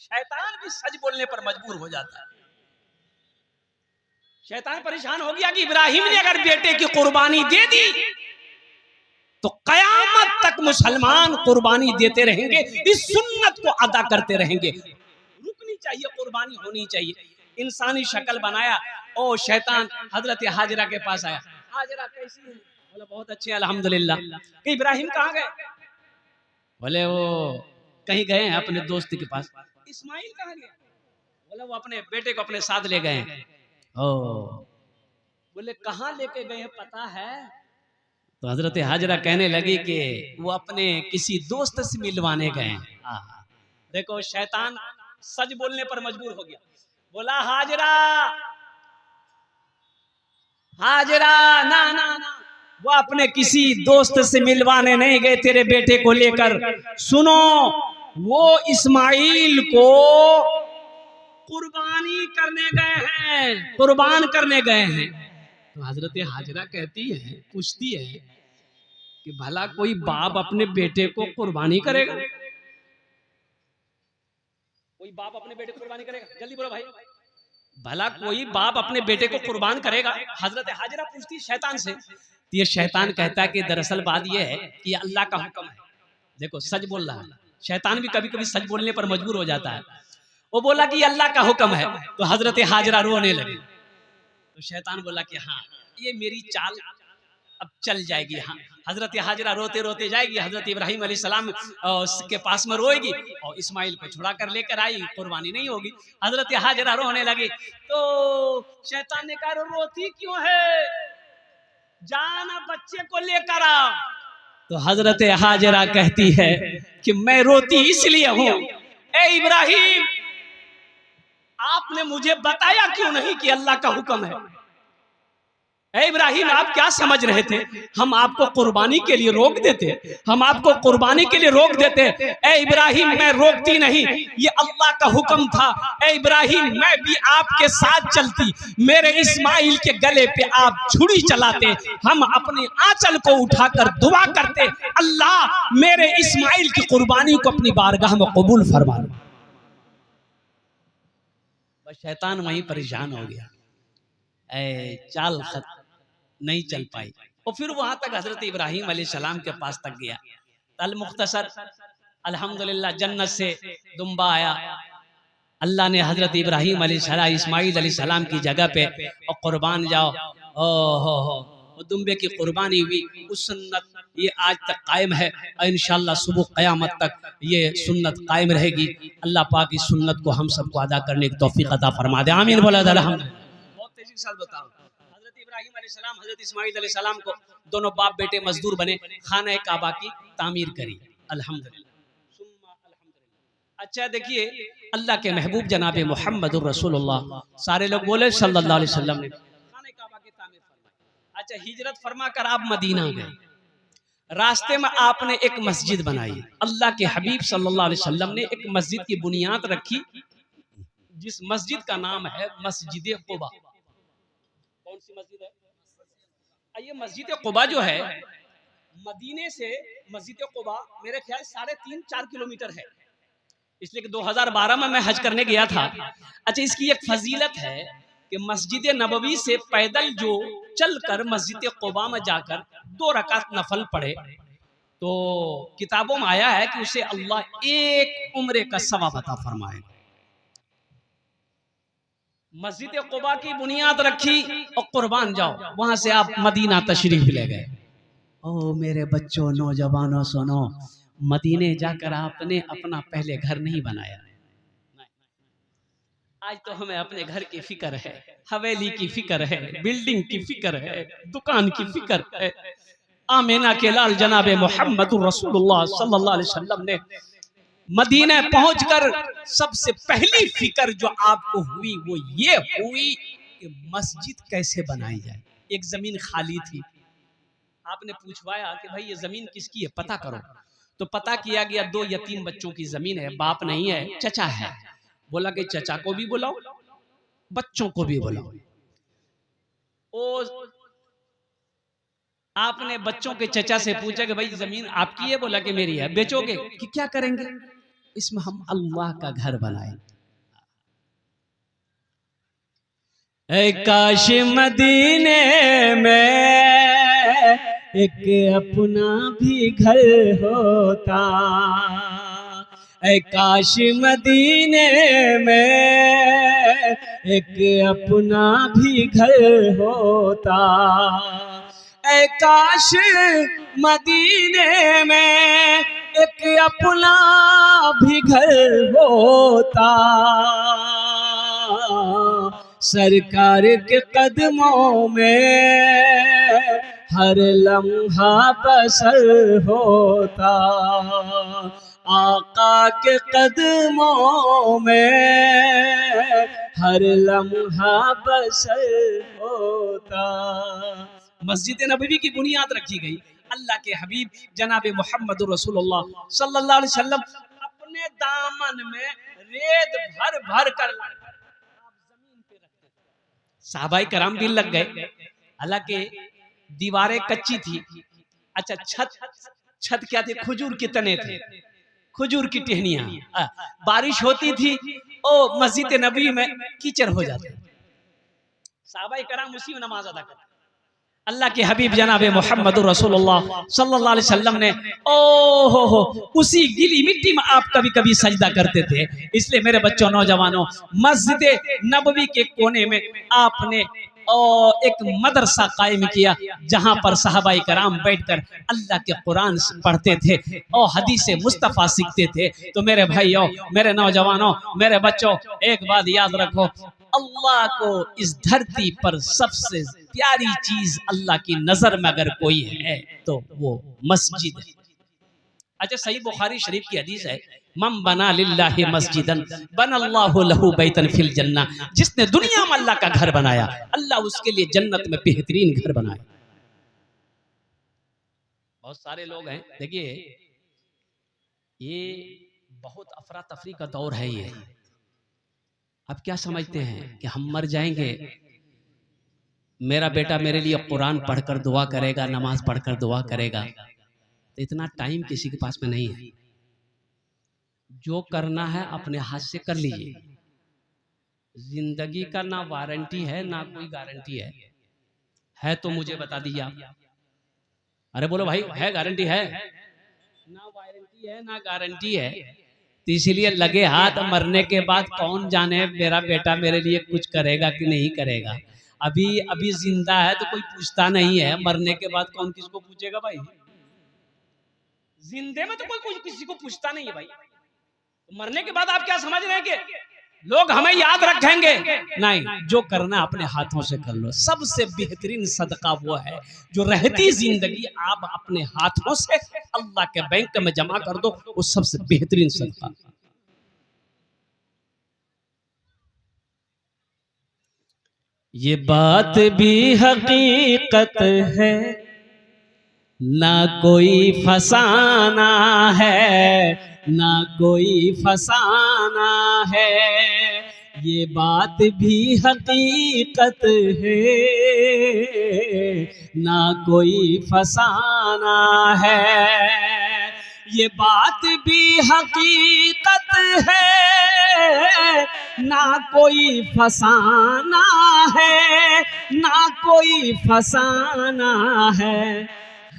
शैतान भी सच बोलने पर मजबूर हो जाता है। शैतान परेशान हो गया कि इब्राहिम ने अगर बेटे की कुर्बानी दे दी तो कयामत तक मुसलमान कुर्बानी देते रहेंगे, इस सुन्नत को अदा करते रहेंगे, रुकनी चाहिए, कुर्बानी होनी चाहिए। इंसानी शक्ल बनाया और शैतान हजरत हाजरा के पास आया। हाजरा कैसी है? बोला बहुत अच्छे अल्हम्दुलिल्लाह। कि इब्राहिम कहाँ गए? बोले वो कहीं गए हैं अपने दोस्त के पास। इस्माइल कहाँ गया? बोला वो अपने बेटे को अपने साथ ले गए हैं। ओ बोले कहाँ लेके गए हैं पता है? तो हजरत हाजरा कहने लगी कि वो अपने किसी दोस्त से मिलवाने गए हैं। देखो शैतान सच बोलने पर मजबूर हो गया। बोला हाजरा, हाजरा ना ना ना, वो अपने किसी दोस्त से मिलवाने नहीं गए तेरे बेटे को लेकर। सुनो, वो इस्माइल को कुर्बानी करने गए हैं, कुर्बान करने गए हैं। तो हजरत हाजरा कहती है, पूछती है कि भला कोई बाप अपने बेटे को कुर्बानी करेगा? कोई बाप अपने बेटे को कुर्बानी करेगा? जल्दी बोलो भाई, भला कोई बाप अपने बेटे को कुर्बान करेगा? हजरत हाजरा पूछती है शैतान से। तो ये शैतान कहता है कि दरअसल बात यह है कि अल्लाह का हुक्म है। देखो सच बोल रहा है, शैतान भी कभी कभी सच बोलने पर मजबूर हो जाता है। वो बोला कि अल्लाह का हुक्म है। तो हजरत हाजरा रोने लगे। तो शैतान बोला कि हाँ ये मेरी चाल अब चल जाएगी। हाँ, हजरत हाजरा रोते रोते जाएगी, हजरत इब्राहिम अलैहिस्सलाम के पास में रोएगी और इस्माइल को छुड़ा कर लेकर आई, कुर्बानी नहीं होगी। हजरत हाजरा रोने लगी। तो शैतान ने कहा रोती क्यों है, जाना बच्चे को लेकर आ। तो हजरत हाजरा कहती है कि मैं रोती इसलिए हूं, ए इब्राहिम आपने मुझे बताया क्यों नहीं कि अल्लाह का हुक्म है? ए इब्राहिम आप क्या समझ रहे थे? हम आपको कुर्बानी के लिए रोक देते, हम आपको कुर्बानी के लिए रोक देते। ए इब्राहिम मैं रोकती नहीं, ये अल्लाह का हुक्म था। ए इब्राहिम मैं भी आपके साथ चलती, मेरे इस्माइल के गले पे आप छुरी चलाते, हम अपने आंचल को उठाकर दुआ करते, अल्लाह मेरे इस्माइल की कुर्बानी को अपनी बारगाह में कबूल फरमा। बस शैतान वहीं परेशान हो गया, चाल नहीं चल पाई। और फिर वहां तक हजरत इब्राहिम अलैहिस्सलाम के पास तक गया। अल मुख्तसर अल्हम्दुलिल्लाह जन्नत से दुम्बा आया। अल्लाह ने हजरत इब्राहिम अलैहिस्सलाम इस्माइल अलैहिस्सलाम की जगह पे और कुर्बान जाओ, ओ दुम्बे की कुर्बानी हुई। उस सुन्नत ये आज तक कायम है और इंशाअल्लाह सुबह क़यामत तक ये सुन्नत कायम रहेगी। अल्लाह पाक इस सुन्नत को हम सबको अदा करने की तौफीक अता फरमा दे, आमीन बोला अल्हम्दुलिल्लाह। बहुत तेजी के साथ बताओ, हजरत इब्राहिम अलैहिस्सलाम हजरत इस्माइल अलैहिस्सलाम को दोनों बाप बेटे मजदूर बने, खाना काबा की तामीर करी। अल्हम्दुलिल्लाह सुम्मा अल्हम्दुलिल्लाह। अच्छा देखिए अल्लाह के महबूब जनाबे मोहम्मदुर रसूलुल्लाह, सारे लोग बोले सल्लल्लाहु अलैहि वसल्लम ने खाने काबा की तामीर फरमाई। अच्छा हिजरत फरमा कर आप मदीना गए, रास्ते में आपने एक मस्जिद बनाई। अल्लाह के हबीब सल्लल्लाहु अलैहि वसल्लम ने एक मस्जिद की बुनियाद रखी, जिस मस्जिद का नाम है मस्जिद कुबा। कौन सी मस्जिद है? ये मस्जिद कुबा जो है मदीने से मस्जिद कुबा मेरे ख्याल 3.5-4 किलोमीटर है, इसलिए कि 2012 में मैं हज करने गया था। अच्छा इसकी एक फजीलत है कि मस्जिद नबवी से पैदल जो चलकर मस्जिद कुबा में जाकर 2 रकात नफल पढ़े तो किताबों में आया है कि उसे अल्लाह एक उम्रे का सवाब अता फरमाए। मस्जिद कुबा की बुनियाद रखी और कुर्बान जाओ, वहां से आप मदीना तशरीफ ले गए। ओ मेरे बच्चों नौजवानों सुनो, मदीने जाकर आपने अपना पहले घर नहीं बनाया। आज तो हमें अपने घर की फिक्र है, हवेली की फिक्र है, बिल्डिंग की फिक्र है, दुकान की फिक्र है। आमीना के लाल जनाबे मोहम्मदुर रसूलुल्लाह सल्लल्लाहु अलैहि वसल्लम ने मदीने पहुंचकर सबसे पहली फिक्र जो आपको हुई वो ये हुई कि मस्जिद कैसे बनाई जाए। एक जमीन खाली थी, आपने पूछवाया कि भाई ये जमीन किसकी है, पता करो। तो पता किया गया 2 यतीम बच्चों की जमीन है, बाप नहीं है, चचा है। बोला कि चचा को भी बुलाओ, बच्चों को भी बुलाओ। ओ आपने बच्चों के चचा से पूछा कि भाई जमीन आपकी है? बोला कि मेरी है। बेचोगे कि क्या करेंगे? इसमें हम अल्लाह का घर बनाए। ऐ काश मदीने में एक अपना भी घर होता, ऐ काश मदीने में एक अपना भी घर होता, ऐ काश मदीने में एक अपना भी घर होता, सरकार के कदमों में हर लम्हा बसर होता, आका के कदमों में हर लम्हा बसर होता। मस्जिद नबवी की बुनियाद रखी गई। अल्लाह के हबीब जनाब मोहम्मद रसूलुल्लाह सल्लल्लाहु अलैहि वसल्लम अपने दामन में रेत भर भर कर जमीन पे रखते थे। सहाबाए कराम भी लग गए। हालांकि दीवारें कच्ची थी। अच्छा, छत क्या थी? खजूर के तने थे, खजूर की टहनियां। बारिश होती थी ओ मस्जिद नबवी में कीचड़ हो जाते। सहाबाए कराम उसी में नमाज अदा करते। अल्लाह के हबीब जनाब मोहम्मद रसूलुल्लाह सल्लल्लाहु अलैहि वसल्लम ने हो उसी गीली मिट्टी में आप कभी कभी सजदा करते थे। इसलिए मेरे बच्चों, नौजवानों, मस्जिद नबवी के कोने में आपने एक मदरसा कायम किया, जहां पर सहाबाए कराम बैठकर अल्लाह के कुरान पढ़ते थे और हदीस मुस्तफ़ा सीखते थे। तो मेरे भाइयों, मेरे नौजवानों, मेरे बच्चों, एक बात याद रखो, अल्लाह को इस धरती पर सबसे प्यारी चीज अल्लाह की नजर में अगर कोई है तो वो मस्जिद है। अच्छा, सही बुखारी शरीफ की हदीस है, मम बना लिल्लाहि मस्जिदन बनल्लाहु लहू बैतन फिल जन्ना। जिसने दुनिया में अल्लाह का घर बनाया, अल्लाह उसके लिए जन्नत में बेहतरीन घर बनाया। बहुत सारे लोग हैं, देखिए ये बहुत अफरा तफरी का दौर है ये। अब क्या समझते हैं कि हम मर जाएंगे, मेरा बेटा मेरे लिए कुरान पढ़कर दुआ करेगा, नमाज पढ़कर दुआ करेगा। तो इतना टाइम किसी के पास में नहीं है। जो करना है अपने हाथ से कर लीजिए। जिंदगी का ना वारंटी है ना कोई गारंटी है तो मुझे बता दीजिए आप। अरे बोलो भाई, है गारंटी? है ना वारंटी है ना गारंटी है। तो इसीलिए लगे हाथ, मरने के बाद कौन जाने मेरा बेटा मेरे लिए कुछ करेगा कि नहीं करेगा। अभी जिंदा है तो कोई पूछता नहीं है, मरने के बाद कौन किसको पूछेगा भाई? जिंदे में तो कोई किसी को पूछता नहीं है भाई। मरने के बाद आप क्या समझ रहे हैं कि लोग हमें याद रखेंगे? नहीं, जो करना अपने हाथों से कर लो। सबसे बेहतरीन सदका वो है जो रहती जिंदगी आप अपने हाथों से अल्लाह के बैंक में जमा कर दो, वो सबसे बेहतरीन सदका। ये बात भी हकीकत है, ना कोई फसाना है, ना कोई फसाना है। ये बात भी हकीकत है, ना कोई फसाना है। ये बात भी हकीकत है, ना कोई फसाना है, ना कोई फसाना है।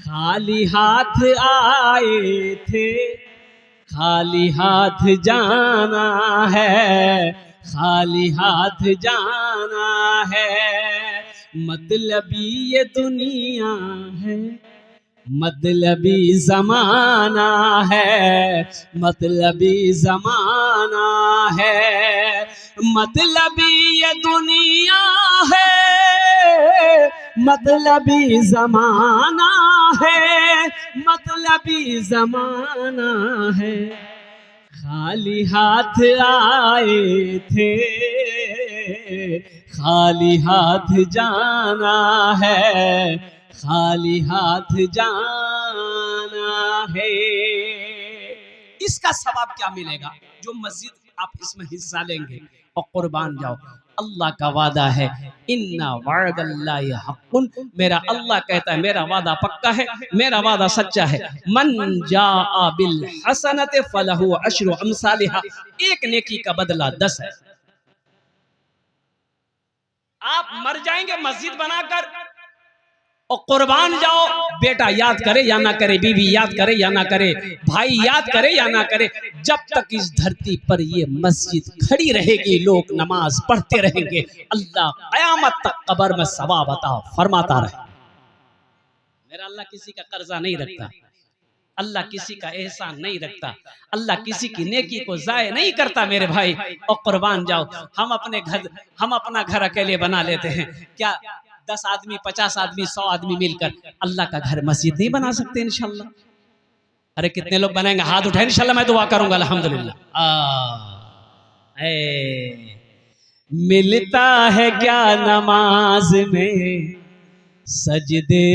खाली हाथ आए थे, खाली हाथ जाना है, खाली हाथ जाना है। मतलबी ये दुनिया है, मतलबी जमाना है, मतलबी जमाना है। मतलबी ये दुनिया है, मतलबी जमाना है, मतलबी जमाना है। खाली हाथ आए थे, खाली हाथ जाना है, खाली हाथ जाना है। इसका सवाब क्या मिलेगा? जो मस्जिद आप इसमें हिस्सा लेंगे और कुर्बान जाओ। अल्लाह का वादा है, इन्ना वअदल्लाहि हक़्क़ुन, मेरा अल्लाह कहता है मेरा वादा पक्का है, मेरा वादा सच्चा है। मन जाअ बिल हसनति फलहु अशरु अमसालिहा, एक नेकी का बदला 10 है। आप मर जाएंगे मस्जिद बनाकर और कुर्बान जाओ, बेटा याद करे या ना करे, बीवी याद करे या ना करे, भाई याद करे या ना करे, जब तक इस धरती पर ये मस्जिद खड़ी रहेगी, लोग नमाज पढ़ते रहेंगे, अल्लाह कयामत तक कब्र में सवाब अता फरमाता रहे। मेरा अल्लाह किसी का कर्जा नहीं रखता, अल्लाह किसी का एहसान नहीं रखता, अल्लाह किसी की नेकी को जाय नहीं करता मेरे भाई। और कुर्बान जाओ, हम अपना घर अकेले बना लेते हैं, क्या 10 आदमी 50 आदमी 100 आदमी मिलकर अल्लाह का घर मस्जिद नहीं बना सकते इंशाल्लाह? अरे कितने लोग बनाएंगे? हाथ उठाए, इंशाल्लाह मैं दुआ करूंगा अल्हम्दुलिल्लाह। मिलता है क्या नमाज में, सजदे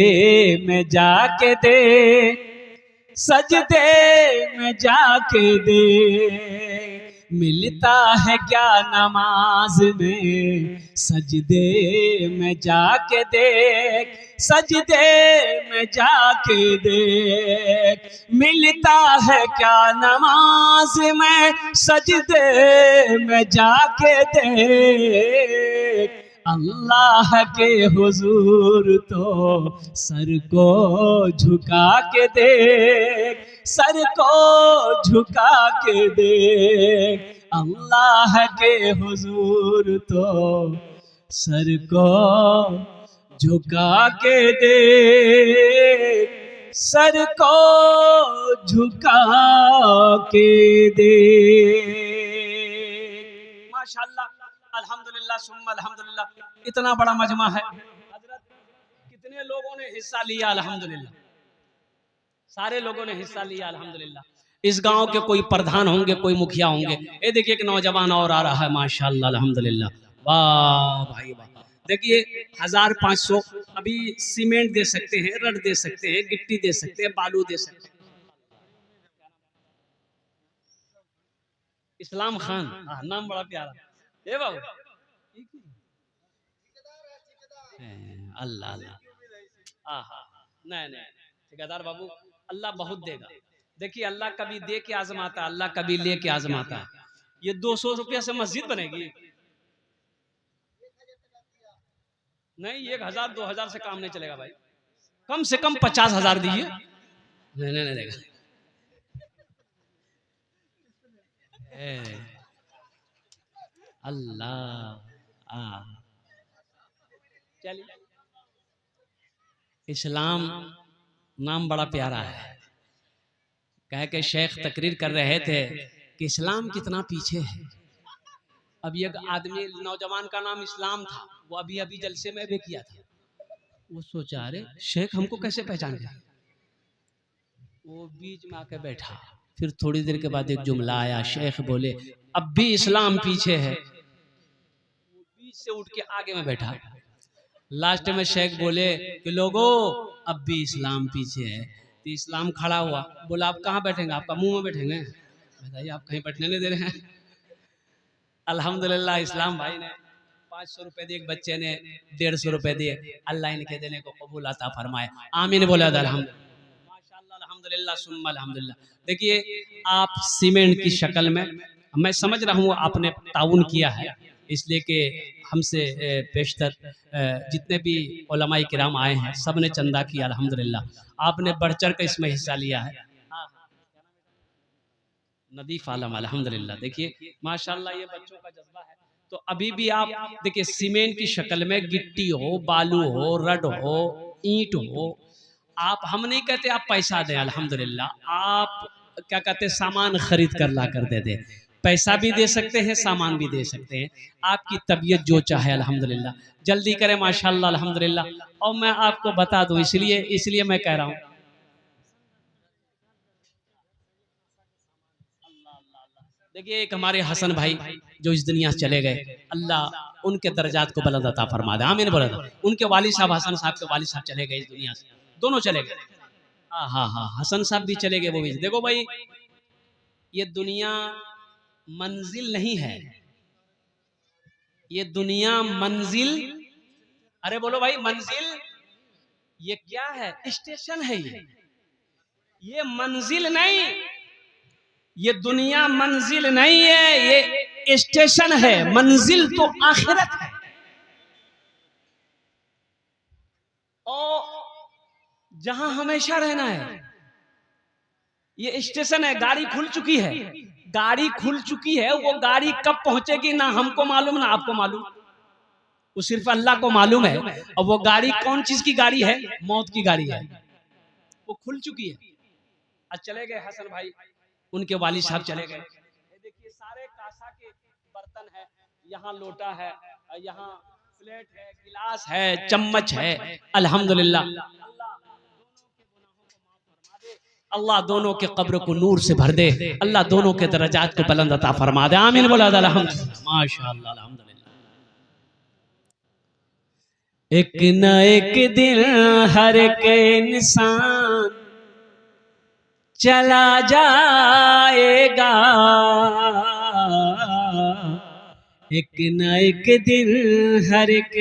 में जाके दे, सजदे में जाके दे, मिलता है क्या नमाज में, सजदे में जाके देख, सजदे में जाके देख, मिलता है क्या नमाज में, सजदे में जाके देख, अल्लाह के हुजूर तो सर को झुका के देख, सर को झुका के देख, अल्लाह के हुजूर तो सर को झुका के देख, सर को झुका के देख। माशाअल्लाह, अल्हम्दुलिल्लाह सुम्मा अल्हम्दुलिल्लाह, इतना बड़ा मजमा है। हजरत कितने लोगों ने हिस्सा लिया? अल्हम्दुलिल्लाह सारे लोगों ने हिस्सा लिया अल्हम्दुलिल्लाह। इस गांव के कोई प्रधान होंगे, कोई मुखिया होंगे। ये देखिए एक नौजवान और आ रहा है माशाअल्लाह अल्हम्दुलिल्लाह, वाह भाई वाह। देखिए 1500 अभी सीमेंट दे सकते हैं, रड दे सकते हैं, गिट्टी दे सकते हैं, बालू दे सकते हैं। इस्लाम खान, नाम बड़ा प्यारा है बाबू। अल्लाह अल्लाह, नहीं नहीं ठेकेदार बाबू, अल्लाह बहुत देगा। देखिए अल्लाह कभी दे के आजमाता है, अल्लाह कभी ले के आजमाता है। ये 200 रुपया से मस्जिद बनेगी? नहीं, 1000 2000 से काम नहीं चलेगा भाई, कम से कम 50,000 दीजिए। नहीं नहीं नहीं देगा। अल्लाह, चलिए इस्लाम नाम बड़ा प्यारा है। कह के शेख तकरीर कर रहे थे कि इस्लाम कितना पीछे है। अब एक आदमी नौजवान का नाम इस्लाम था, वो अभी अभी जलसे में भी किया था। वो सोचा अरे शेख हमको कैसे पहचान गया। वो बीच में आके बैठा, फिर थोड़ी देर के बाद एक जुमला आया, शेख बोले अब भी इस्लाम पीछे है। बीच से उठ के आगे में बैठा। लास्ट में शेख बोले कि लोगों अब भी इस्लाम पीछे है। तो इस्लाम खड़ा हुआ, बोला आप कहाँ बैठेंगे? आपका मुंह में बैठेंगे? बताइए, आप कहीं बैठने नहीं दे रहे हैं। अल्हम्दुलिल्लाह इस्लाम भाई ने 500 रुपए दिए, एक बच्चे ने 150 रुपए दिए। अल्लाह इनके देने को कबूल अता फरमाए, आमीन बोला माशाअल्लाह अल्हम्दुलिल्लाह सुम्मा अल्हम्दुलिल्लाह। देखिए आप सीमेंट की शक्ल में, मैं समझ रहा हूँ आपने ताउन किया है, इसलिए कि हमसे बेशतर जितने भी उलमाए किराम आए हैं सब ने चंदा किया अल्हम्दुलिल्लाह। आपने बढ़ चढ़ कर इसमें हिस्सा लिया है। नदीफ आलम अल्हम्दुलिल्लाह। देखिए माशाल्लाह ये बच्चों का जज्बा है। तो अभी भी आप देखिए सीमेंट की शक्ल में गिट्टी हो, बालू हो, रड हो, ईंट हो, आप, हम नहीं कहते आप पैसा दें, अल्हम्दुलिल्लाह आप क्या कहते सामान खरीद कर ला कर दे दे। पैसा भी दे सकते हैं, सामान भी दे सकते हैं, आपकी तबीयत जो चाहे अल्हम्दुलिल्लाह। जल्दी करें माशाल्लाह अल्हम्दुलिल्लाह। और मैं आपको बता दूं, इसलिए मैं कह रहा हूँ, देखिए एक हमारे हसन भाई जो इस दुनिया से चले गए, अल्लाह उनके दर्जात को बुलंद अता फरमा दे, आमीन बोला था। उनके वालिद साहब, हसन साहब के वालिद साहब चले गए इस दुनिया से, दोनों चले गए। हाँ हाँ हाँ, हसन साहब भी चले गए, वो भी। देखो भाई ये दुनिया मंजिल नहीं है, ये दुनिया मंजिल, अरे बोलो भाई मंजिल, ये क्या है? स्टेशन है ये मंजिल नहीं, ये दुनिया मंजिल नहीं है, ये स्टेशन है। मंजिल तो आखिरत है। और जहां हमेशा रहना है, ये स्टेशन है। गाड़ी खुल चुकी है, गाड़ी खुल चुकी है। वो गाड़ी कब पहुंचेगी ना हमको मालूम ना आपको मालूम, वो सिर्फ अल्लाह को मालूम है। और वो गाड़ी कौन चीज की गाड़ी है? मौत की गाड़ी है। वो खुल चुकी है। आज चले गए हसन भाई, उनके वालिद साहब चले गए। देखिए सारे कासा के बर्तन है, यहाँ लोटा है, यहाँ प्लेट है, गिलास है, चम्मच है। अल्हम्दुलिल्लाह, अल्लाह दोनों के कब्र को नूर से भर दे, अल्लाह दोनों के दर्जात को बुलंद अता फरमा दे। आमीन बोला माशाअल्लाह अल्हम्दुलिल्लाह। एक न एक दिन हर एक इंसान चला जाएगा, एक न एक दिन हर एक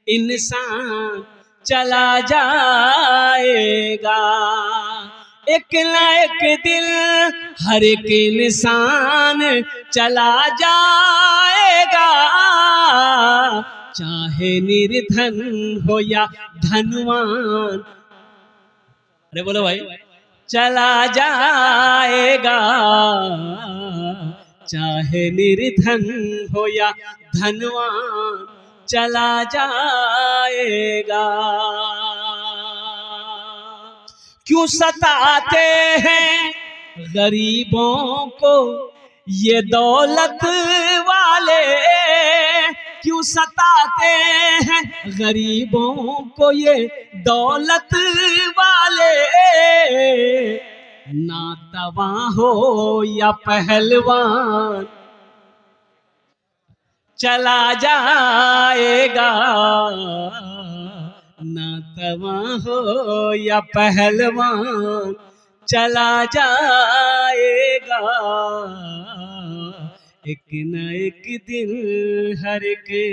इंसान चला जाएगा, एक न एक दिन हर एक इंसान चला जाएगा, चाहे निर्धन हो या धनवान। अरे बोलो भाई, चला जाएगा, चाहे निर्धन हो या धनवान चला जाएगा। क्यों सताते हैं गरीबों को ये दौलत वाले, क्यों सताते हैं गरीबों को ये दौलत वाले, ना तवा हो या पहलवान चला जाएगा, ना तवा हो या पहलवान चला जाएगा, एक न एक दिन हर के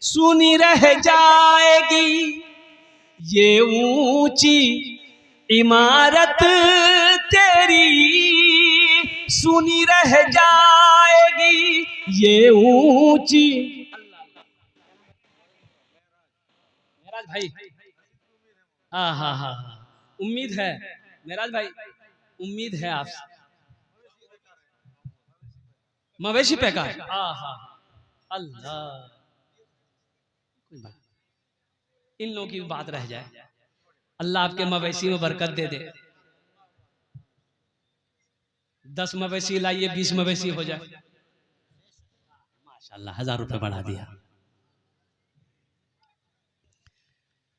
सुनी रह जाएगी ये ऊंची इमारत तेरी, सुनी रह जाएगी ये ऊंची। मेराज भाई, हाँ हाँ हाँ हाँ, उम्मीद है मेराज भाई, उम्मीद है आपसे। मवेशी पे का, हाँ हाँ अल्लाह, इन लोगों की बात रह जाए, अल्लाह आपके मवेशी में बरकत दे दे। 10 मवेशी लाइए, 20 मवेशी हो जाए, माशाल्लाह 1000 रुपए बढ़ा दिया।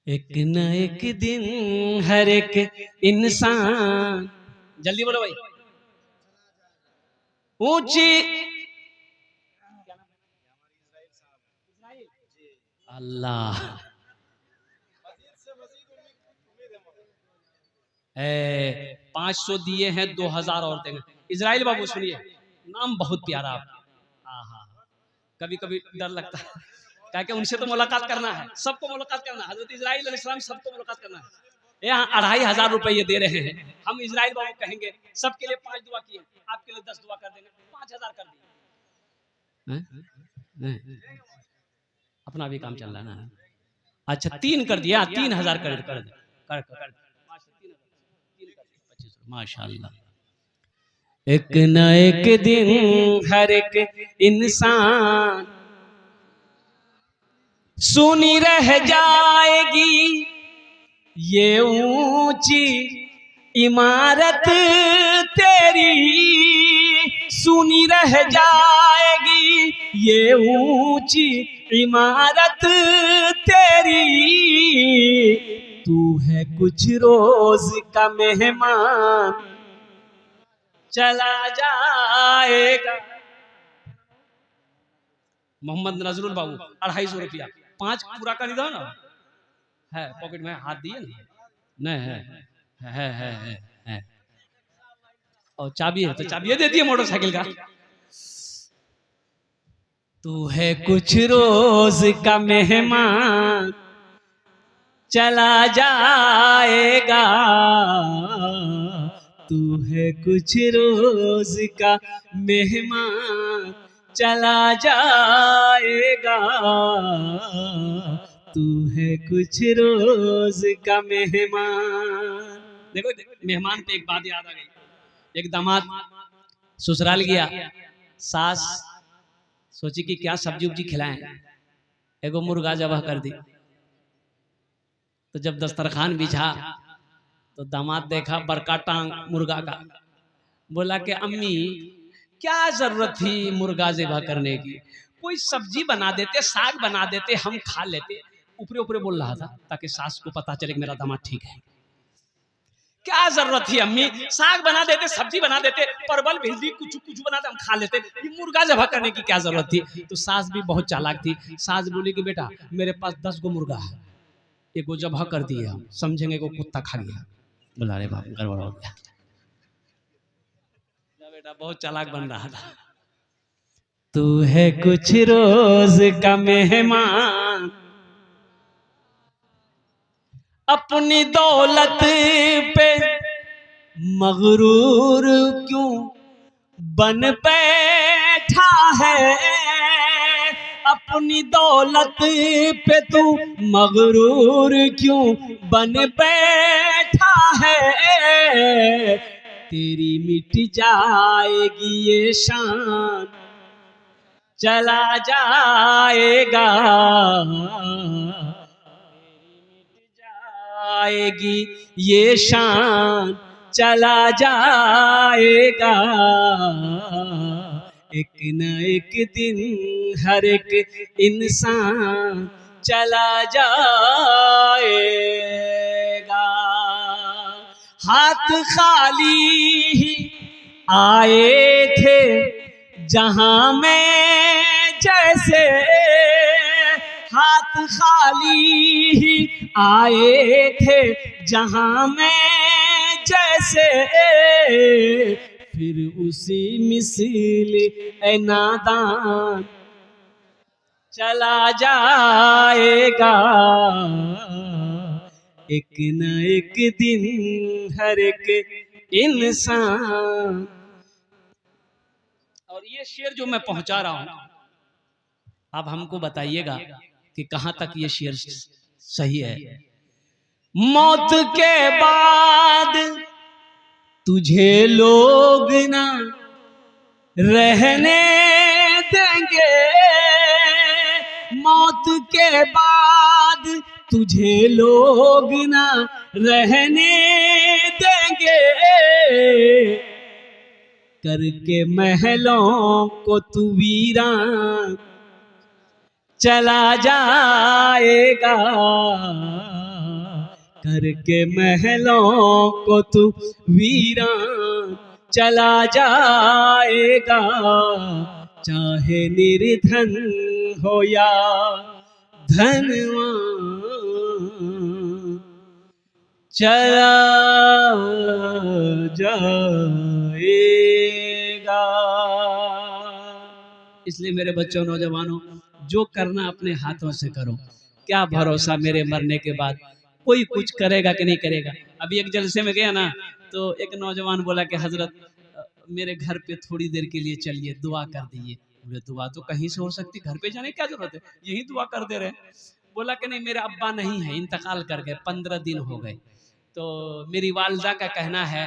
एक न एक दिन हर एक इंसान, जल्दी बोलो भाई, ऊंची अल्लाह 500 दिए हैं, 2000 और देंगे। इजराइल बाबू सुनिए, नाम बहुत प्यारा आपका। हाँ हाँ, कभी कभी डर लगता है, क्या कि उनसे तो मुलाकात करना है, सबको मुलाकात करना है, हजरत इजराइल अलैहिस्सलाम सबको मुलाकात करना है। यहाँ 2500 रुपए ये दे रहे हैं, हम इजराइल बाबू कहेंगे सबके लिए 5 दुआ किए, आपके लिए 10 दुआ कर देंगे, 5000 कर दिए। अपना भी काम चल रहा है ना। अच्छा 3 कर दिया, 3000 कर कर कर कर माशाल्लाह। एक न एक दिन हर एक इंसान सुनी रह जाएगी ये ऊंची इमारत तेरी, सुनी रह जाएगी ये ऊंची इमारत तेरी, तू है कुछ रोज का मेहमान चला जाएगा। मोहम्मद नजरुल बाबू 250 रुपया, 5 पूरा कर दो ना, है पॉकेट में, हाथ दिए ना, नहीं है। और चाबी है तो चाबी दे दिए मोटरसाइकिल का। तू है कुछ रोज का मेहमान चला जाएगा, तू है कुछ रोज का मेहमान चला जाएगा, तू है कुछ रोज का मेहमान। देखो मेहमान पे एक बात याद आ गई। एक दामाद ससुराल गया, सास सोची कि क्या सब्जी उब्जी खिलाएं, एगो मुर्गा जबह कर दी। तो जब दस्तरखान बिछा तो दामाद देखा बरका टांग मुर्गा का, बोला कि अम्मी क्या जरूरत थी मुर्गा ज़िबा करने की, कोई सब्जी बना देते, साग बना देते, हम खा लेते। ऊपरे ऊपरे बोल रहा था ताकि सास को पता चले कि मेरा दामाद ठीक है। क्या जरूरत थी अम्मी, साग बना देते, सब्जी बना देते, परवल भिंडी कुछ कुछ बनाते, हम खा लेते, ये मुर्गा ज़िबा करने की क्या जरूरत थी। तो सास भी बहुत चालाक थी। सास बोली कि बेटा मेरे पास 10 गो मुर्गा है, एक वो जबह कर दिया, हम समझेंगे को कुत्ता खा गया। बोला रे बाप गड़बड़ हो गया, बेटा बहुत चालाक बन रहा था। तू है कुछ रोज का मेहमान अपनी दौलत पे मगरूर क्यों बन बैठा है, अपनी दौलत पे तू मगरूर क्यों बन बैठा है, तेरी मिट जाएगी ये शान चला जाएगा, आएगी ये शान चला जाएगा, एक न एक दिन हर एक इंसान चला जाएगा। हाथ खाली ही आए थे जहां में जैसे, हाथ खाली ही आए थे जहां में जैसे, फिर उसी मिसल ए नादान चला जाएगा, एक न एक दिन हर एक इंसान। और ये शेर जो मैं पहुंचा रहा हूं, आप हमको बताइएगा कि कहां तक ये शेर सही है। मौत के बाद तुझे लोग ना रहने देंगे, मौत के बाद तुझे लोग ना रहने देंगे, करके महलों को तू वीरान चला जाएगा, करके महलों को तू वीरान चला जाएगा, चाहे निर्धन हो या धनवान चला जाएगा। इसलिए मेरे बच्चों नौजवानों, जो करना अपने हाथों से करो, क्या भरोसा मेरे मरने के बाद कोई कुछ करेगा कि नहीं करेगा। अभी एक जलसे में गया ना, तो एक नौजवान बोला कि हजरत मेरे घर पे थोड़ी देर के लिए चलिए, दुआ कर दीजिए। बोले दुआ तो कहीं से हो सकती, घर पे जाने की क्या जरूरत है, यही दुआ कर दे रहे। बोला कि नहीं मेरे अब्बा नहीं है, इंतकाल कर गए, 15 दिन हो गए, तो मेरी वालदा का कहना है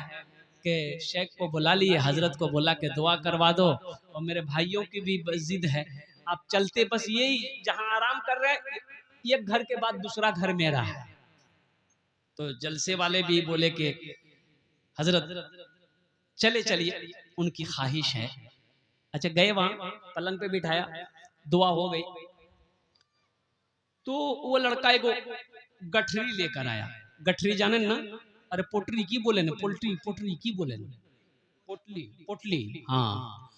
कि शेख को बुला लिए, हजरत को बोला कि दुआ करवा दो, और मेरे भाइयों की भी जिद है, आप चलते बस यही जहां आराम कर रहे हैं, एक घर के बाद दूसरा घर मेरा है। तो जलसे वाले भी बोले कि हजरत चले चलिए, उनकी ख्वाहिश है। अच्छा गए, वहां पलंग पे बिठाया, दुआ हो गई, तो वो लड़का एगो गठरी लेकर आया। गठरी जाने ना, अरे पोटरी की बोले ना, पोल्ट्री पोटरी की बोले ना, पोटली पोटली, हाँ।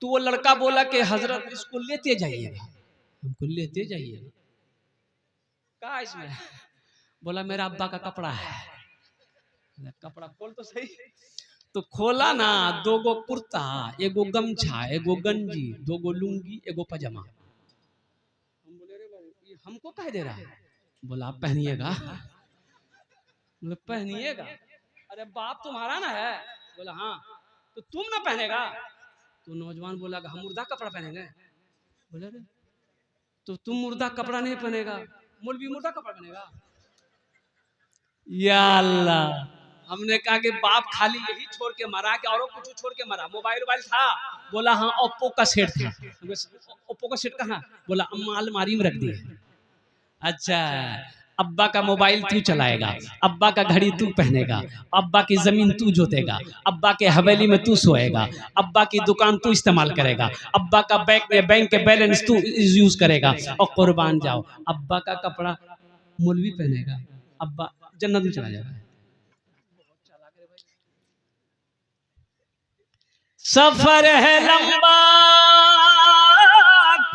तो वो लड़का बोला कि हजरत इसको लेते जाइएगा, हमको लेते जाइएगा। कहा इसमें, बोला मेरा अब्बा का कपड़ा है। कपड़ा खोल तो सही। तो खोला ना, 2 गो कुर्ता, एगो गमछा, एगो गंजी, 2 गो लुंगी, एगो पजामा। हम बोले रे भाई ये हमको कह दे रहा है? बोला आप पहनिएगा। बोले पहनिएगा? अरे बाप तुम्हारा ना है? बोला हाँ। तो तुम ना पहनेगा? तो नौजवान बोला हम मुर्दा कपड़ा पहनेंगे। बोले रे तो तुम मुर्दा कपड़ा नहीं पहनेगा, मौलवी मुर्दा कपड़ा पहनेगा? या अल्लाह। हमने कहा कि बाप खाली यही छोड़ के मरा कि और कुछ छोड़ के मरा? मोबाइल था? बोला हाँ ओप्पो का सेट था। ओप्पो का सेट कहाँ? बोला अम्मा अलमारी में रख दिए। अच्छा, अब्बा का मोबाइल तू चलाएगा, अब्बा का घड़ी तू पहनेगा, अब्बा की जमीन तू जोतेगा, अब्बा के हवेली में तू सोएगा, अब्बा की दुकान तू इस्तेमाल करेगा, अब्बा का बैंक के बैलेंस तू यूज करेगा। और कुर्बान जाओ, अब्बा का कपड़ा मौलवी पहनेगा, अब्बा जन्नत में चला जाएगा। सफर है लंबा,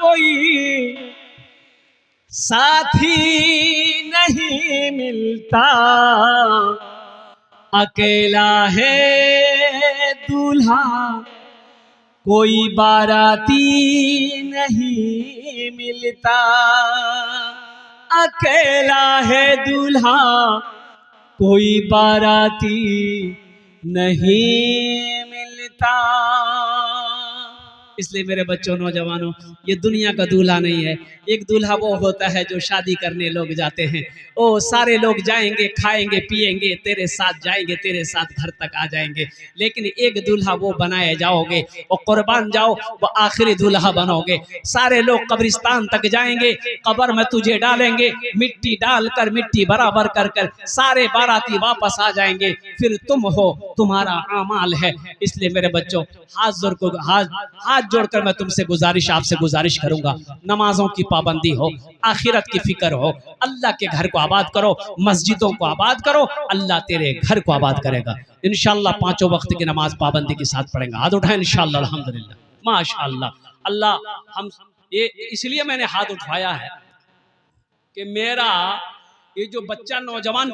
कोई साथी नहीं मिलता, अकेला है दूल्हा, कोई बाराती नहीं मिलता, अकेला है दूल्हा, कोई बाराती नहीं मिलता। इसलिए मेरे बच्चों, नौजवानों, ये दुनिया का दूल्हा नहीं है। एक दूल्हा वो होता है जो शादी करने लोग जाते हैं, ओ सारे लोग जाएंगे, खाएंगे पिएंगे, तेरे साथ जाएंगे, तेरे साथ घर तक आ जाएंगे। लेकिन एक दूल्हा वो बनाए जाओगे और कुर्बान जाओ, वो आखिरी दूल्हा बनोगे। सारे लोग कब्रिस्तान तक जाएंगे, कब्र में तुझे डालेंगे, मिट्टी डालकर, मिट्टी बराबर कर कर सारे बाराती वापस आ जाएंगे, फिर तुम हो, तुम्हारा आमाल है। इसलिए मेरे बच्चों, हाथ जोड़कर मैं तुमसे गुजारिश, आपसे गुजारिश करूंगा, नमाजों की पाबंदी हो, आखिरत की फिक्र हो, अल्लाह के घर को आबाद करो, मस्जिदों को आबाद करो, अल्लाह तेरे घर को आबाद करेगा। इंशाअल्लाह 5 वक्त की नमाज पाबंदी के साथ पढ़ेंगे। हाथ उठाएं इंशाअल्लाह, अल्हम्दुलिल्लाह, माशाअल्लाह। अल्लाह, हम ये इसलिए मैंने हाथ उठाया है कि मेरा ये जो बच्चा नौजवान